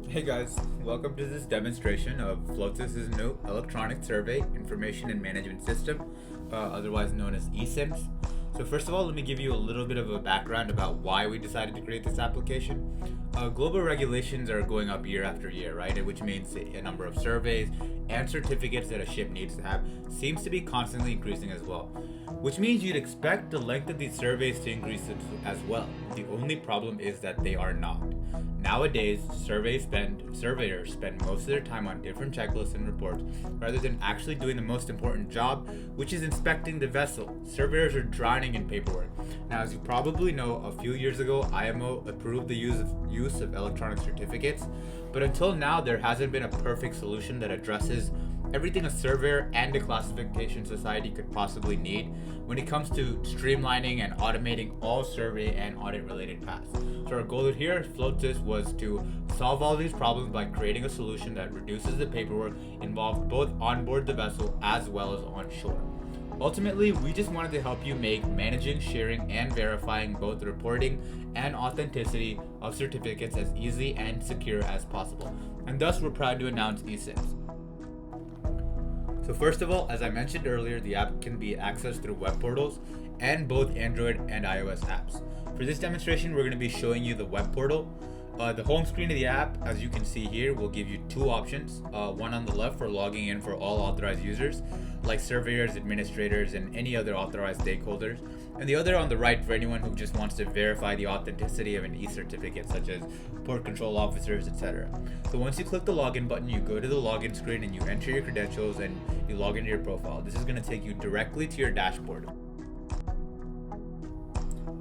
Hey guys, welcome to this demonstration of Floatsys' new electronic survey information and management system, otherwise known as Esims. So first of all, let me give you a little bit of a background about why we decided to create this application. Global regulations are going up year after year, right? Which means a number of surveys and certificates that a ship needs to have seems to be constantly increasing as well. Which means you'd expect the length of these surveys to increase as well. The only problem is that they are not. Nowadays, surveyors spend most of their time on different checklists and reports rather than actually doing the most important job, which is inspecting the vessel. Surveyors are drowning in paperwork. Now, as you probably know, a few years ago, IMO approved the use of electronic certificates, but until now, there hasn't been a perfect solution that addresses everything a surveyor and a classification society could possibly need when it comes to streamlining and automating all survey and audit related tasks. So our goal here at Floatsys was to solve all these problems by creating a solution that reduces the paperwork involved both on board the vessel as well as on shore. Ultimately, we just wanted to help you make managing, sharing, and verifying both the reporting and authenticity of certificates as easy and secure as possible. And thus, we're proud to announce Esims. So first of all, as I mentioned earlier, the app can be accessed through web portals and both Android and iOS apps. For this demonstration, we're going to be showing you the web portal. The home screen of the app, as you can see here, will give you two options. One on the left for logging in for all authorized users, like surveyors, administrators, and any other authorized stakeholders. And the other on the right for anyone who just wants to verify the authenticity of an e-certificate, such as port control officers, etc. So once you click the login button, you go to the login screen and you enter your credentials and you log into your profile. This is going to take you directly to your dashboard.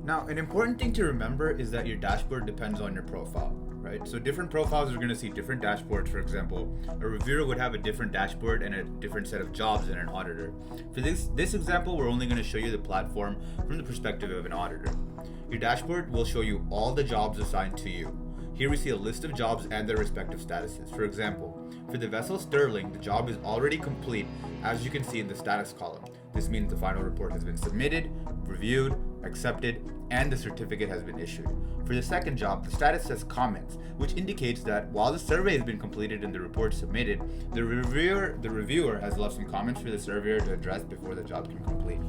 Now, an important thing to remember is that your dashboard depends on your profile, right? So different profiles are going to see different dashboards. For example, a reviewer would have a different dashboard and a different set of jobs than an auditor. For this example, we're only going to show you the platform from the perspective of an auditor. Your dashboard will show you all the jobs assigned to you. Here we see a list of jobs and their respective statuses. For example, for the vessel Sterling, the job is already complete, as you can see in the status column. This means the final report has been submitted, reviewed, accepted, and the certificate has been issued. For the second job, the status says comments, which indicates that while the survey has been completed and the report submitted, the reviewer has left some comments for the surveyor to address before the job can complete.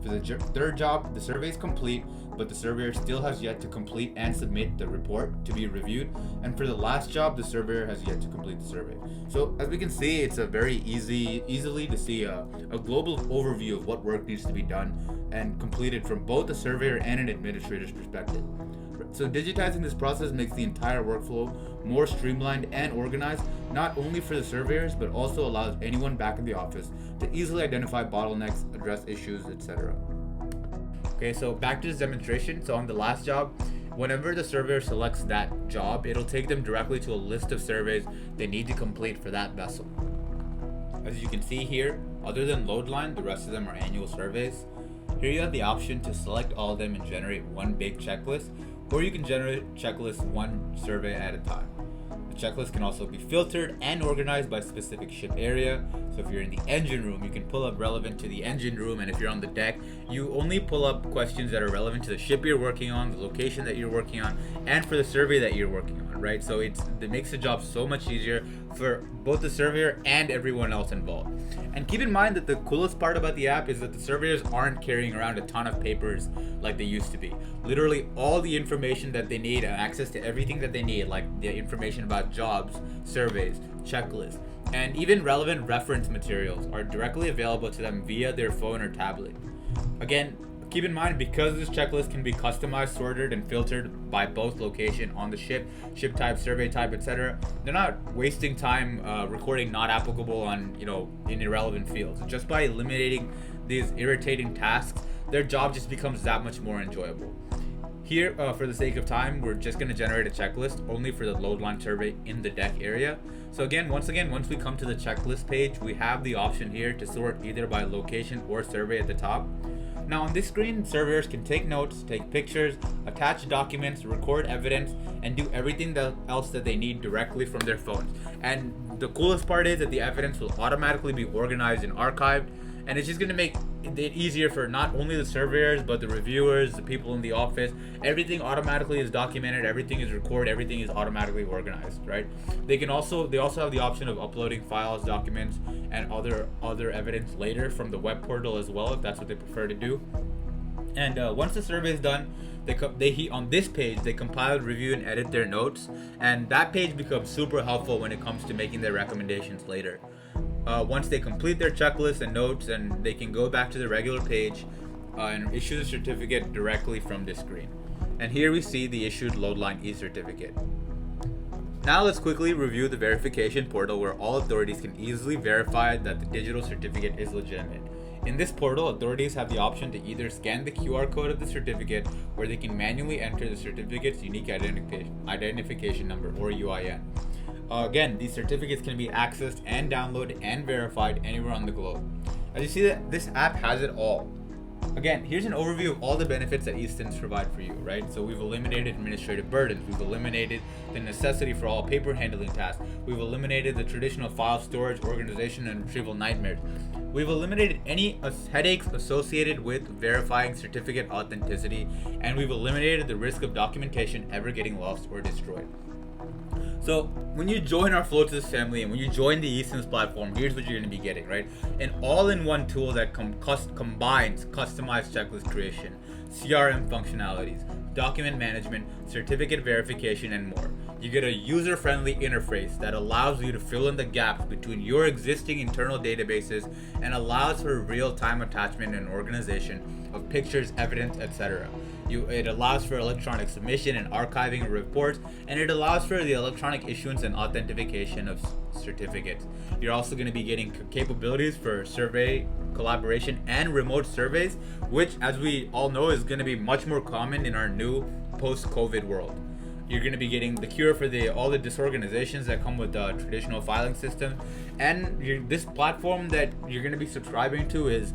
For the third job, the survey is complete, but the surveyor still has yet to complete and submit the report to be reviewed. And for the last job, the surveyor has yet to complete the survey. So as we can see, it's a very easily to see a global overview of what work needs to be done and completed from both a surveyor and an administrator's perspective. So digitizing this process makes the entire workflow more streamlined and organized, not only for the surveyors, but also allows anyone back in the office to easily identify bottlenecks, address issues, etc. Okay, so back to this demonstration. So on the last job, whenever the surveyor selects that job, it'll take them directly to a list of surveys they need to complete for that vessel. As you can see here, other than load line, the rest of them are annual surveys. Here you have the option to select all of them and generate one big checklist, or you can generate checklists one survey at a time. The checklist can also be filtered and organized by specific ship area. So if you're in the engine room, you can pull up relevant to the engine room, and if you're on the deck, you only pull up questions that are relevant to the ship you're working on, the location that you're working on, and for the survey that you're working on, right? So it makes the job so much easier for both the surveyor and everyone else involved. And keep in mind that the coolest part about the app is that the surveyors aren't carrying around a ton of papers like they used to be. Literally all the information that they need and access to everything that they need, like the information about jobs, surveys, checklists, and even relevant reference materials are directly available to them via their phone or tablet. Again, keep in mind, because this checklist can be customized, sorted, and filtered by both location on the ship type, survey type, etc., they're not wasting time recording not applicable on, in irrelevant fields. Just by eliminating these irritating tasks, their job just becomes that much more enjoyable. Here, for the sake of time, we're just going to generate a checklist only for the load line survey in the deck area. So once we come to the checklist page, we have the option here to sort either by location or survey at the top. Now on this screen, surveyors can take notes, take pictures, attach documents, record evidence, and do everything else that they need directly from their phones. And the coolest part is that the evidence will automatically be organized and archived, and it's just going to make it easier for not only the surveyors but the reviewers, the people in the office. Everything automatically is documented, everything is recorded, everything is automatically organized, right? They also have the option of uploading files, documents, and other evidence later from the web portal as well, if that's what they prefer to do. And once the survey is done, on this page they compile, review, and edit their notes, and that page becomes super helpful when it comes to making their recommendations later. Once they complete their checklist and notes, and they can go back to the regular page and issue the certificate directly from this screen. And here we see the issued load line e-certificate. Now let's quickly review the verification portal, where all authorities can easily verify that the digital certificate is legitimate. In this portal, authorities have the option to either scan the QR code of the certificate, or they can manually enter the certificate's unique identification number, or UIN. Again, these certificates can be accessed and downloaded and verified anywhere on the globe. As you see, that this app has it all. Again, here's an overview of all the benefits that Esims provide for you, right? So we've eliminated administrative burdens. We've eliminated the necessity for all paper handling tasks. We've eliminated the traditional file storage, organization, and retrieval nightmares. We've eliminated any headaches associated with verifying certificate authenticity, and we've eliminated the risk of documentation ever getting lost or destroyed. So when you join our Floatsys family and when you join the Esims platform, here's what you're going to be getting, right? An all-in-one tool that combines customized checklist creation, CRM functionalities, document management, certificate verification, and more. You get a user-friendly interface that allows you to fill in the gaps between your existing internal databases and allows for real-time attachment and organization of pictures, evidence, etc. It allows for electronic submission and archiving of reports, and it allows for the electronic issuance and authentication of certificates. You're also going to be getting capabilities for survey, collaboration, and remote surveys, which, as we all know, is going to be much more common in our new post-COVID world. You're going to be getting the cure for all the disorganizations that come with the traditional filing system, and this platform that you're going to be subscribing to it's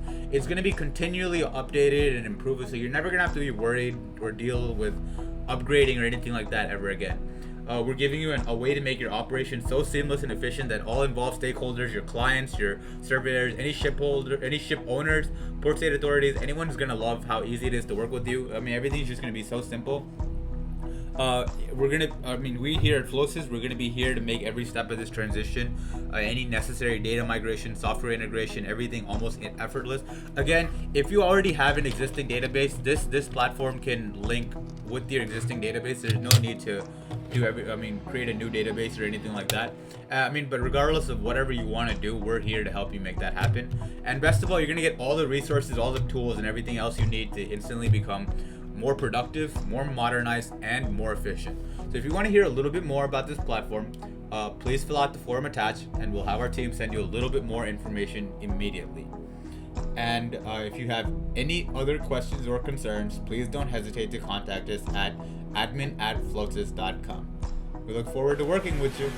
going to be continually updated and improved, so you're never going to have to be worried or deal with upgrading or anything like that ever again. We're giving you a way to make your operation so seamless and efficient that all involved stakeholders, your clients, your surveyors, any ship owners, port state authorities, anyone is going to love how easy it is to work with you. I mean, everything's just going to be so simple. We here at Floatsys, we're gonna be here to make every step of this transition, any necessary data migration, software integration, everything almost effortless. Again, if you already have an existing database, this platform can link with your existing database. There's no need to create a new database or anything like that. But regardless of whatever you want to do, we're here to help you make that happen. And best of all, you're gonna get all the resources, all the tools, and everything else you need to instantly become more productive, more modernized, and more efficient. So if you want to hear a little bit more about this platform, please fill out the form attached, and we'll have our team send you a little bit more information immediately. And if you have any other questions or concerns, please don't hesitate to contact us at admin@floatsys.com. We look forward to working with you.